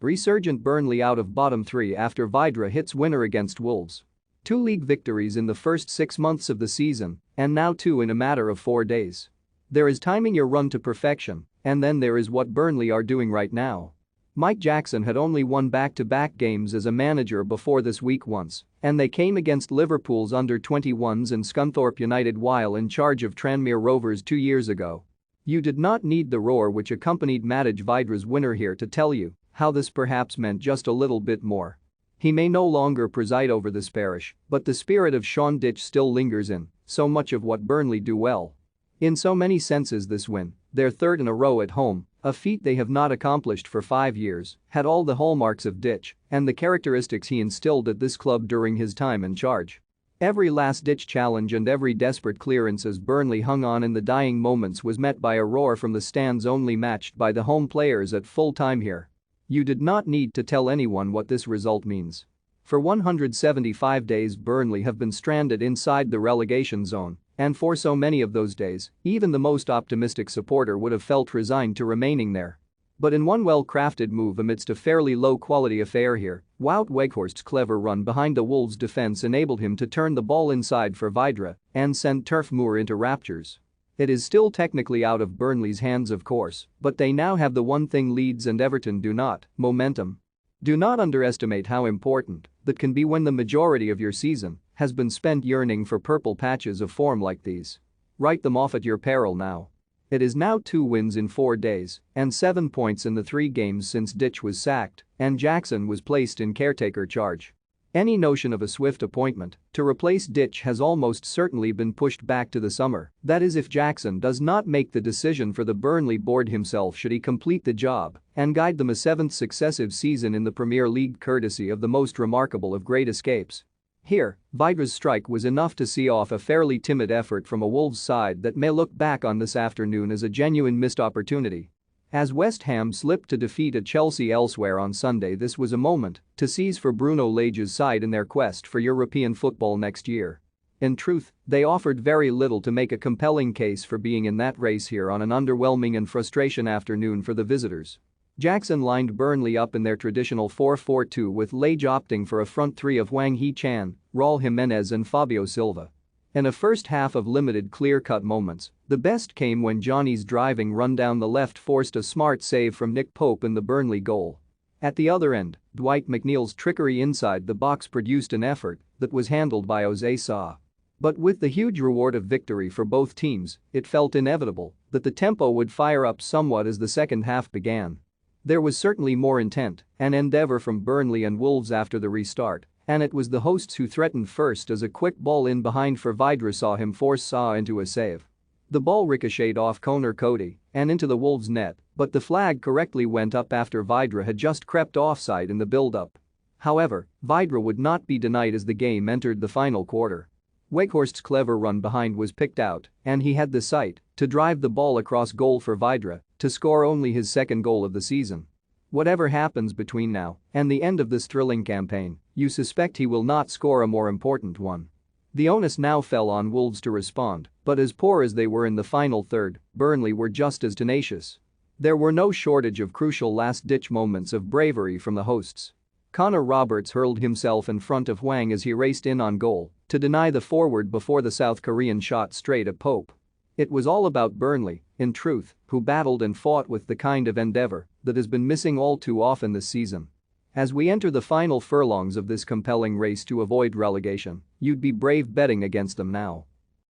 Resurgent Burnley out of bottom 3 after Vydra hits winner against Wolves. 2 league victories in the first 6 months of the season, and now 2 in a matter of 4 days. There is timing your run to perfection, and then there is what Burnley are doing right now. Mike Jackson had only won back-to-back games as a manager before this week once, and they came against Liverpool's under-21s and Scunthorpe United while in charge of Tranmere Rovers 2 years ago. You did not need the roar which accompanied Matic Vydra's winner here to tell you how this perhaps meant just a little bit more. He may no longer preside over this parish, but the spirit of Sean Dyche still lingers in so much of what Burnley do well. In so many senses this win, their third in a row at home, a feat they have not accomplished for 5 years, had all the hallmarks of Dyche and the characteristics he instilled at this club during his time in charge. Every last-ditch challenge and every desperate clearance as Burnley hung on in the dying moments was met by a roar from the stands only matched by the home players at full time here. You did not need to tell anyone what this result means. For 175 days Burnley have been stranded inside the relegation zone, and for so many of those days, even the most optimistic supporter would have felt resigned to remaining there. But in one well-crafted move amidst a fairly low-quality affair here, Wout Weghorst's clever run behind the Wolves' defense enabled him to turn the ball inside for Vydra and send Turf Moor into raptures. It is still technically out of Burnley's hands of course, but they now have the one thing Leeds and Everton do not: momentum. Do not underestimate how important that can be when the majority of your season has been spent yearning for purple patches of form like these. Write them off at your peril now. It is now 2 wins in 4 days and 7 points in the 3 games since Dyche was sacked and Jackson was placed in caretaker charge. Any notion of a swift appointment to replace Dyche has almost certainly been pushed back to the summer, that is if Jackson does not make the decision for the Burnley board himself should he complete the job and guide them a 7th successive season in the Premier League courtesy of the most remarkable of great escapes. Here, Vydra's strike was enough to see off a fairly timid effort from a Wolves side that may look back on this afternoon as a genuine missed opportunity. As West Ham slipped to defeat at Chelsea elsewhere on Sunday, this was a moment to seize for Bruno Lage's side in their quest for European football next year. In truth, they offered very little to make a compelling case for being in that race here on an underwhelming and frustration afternoon for the visitors. Jackson lined Burnley up in their traditional 4-4-2 with Lage opting for a front 3 of Wang Hee-chan, Raul Jimenez and Fabio Silva. In a first half of limited clear-cut moments, the best came when Johnny's driving run down the left forced a smart save from Nick Pope in the Burnley goal. At the other end, Dwight McNeil's trickery inside the box produced an effort that was handled by Jose Sa. But with the huge reward of victory for both teams, it felt inevitable that the tempo would fire up somewhat as the second half began. There was certainly more intent and endeavor from Burnley and Wolves after the restart, and it was the hosts who threatened first as a quick ball in behind for Vydra saw him force Sa into a save. The ball ricocheted off Conor Cody and into the Wolves net, but the flag correctly went up after Vydra had just crept offside in the build-up. However, Vydra would not be denied as the game entered the final quarter. Weghorst's clever run behind was picked out, and he had the sight to drive the ball across goal for Vydra to score only his 2nd goal of the season. Whatever happens between now and the end of this thrilling campaign, you suspect he will not score a more important one. The onus now fell on Wolves to respond, but as poor as they were in the final third, Burnley were just as tenacious. There were no shortage of crucial last-ditch moments of bravery from the hosts. Connor Roberts hurled himself in front of Wang as he raced in on goal to deny the forward before the South Korean shot straight at Pope. It was all about Burnley, in truth, who battled and fought with the kind of endeavor that has been missing all too often this season. As we enter the final furlongs of this compelling race to avoid relegation, you'd be brave betting against them now.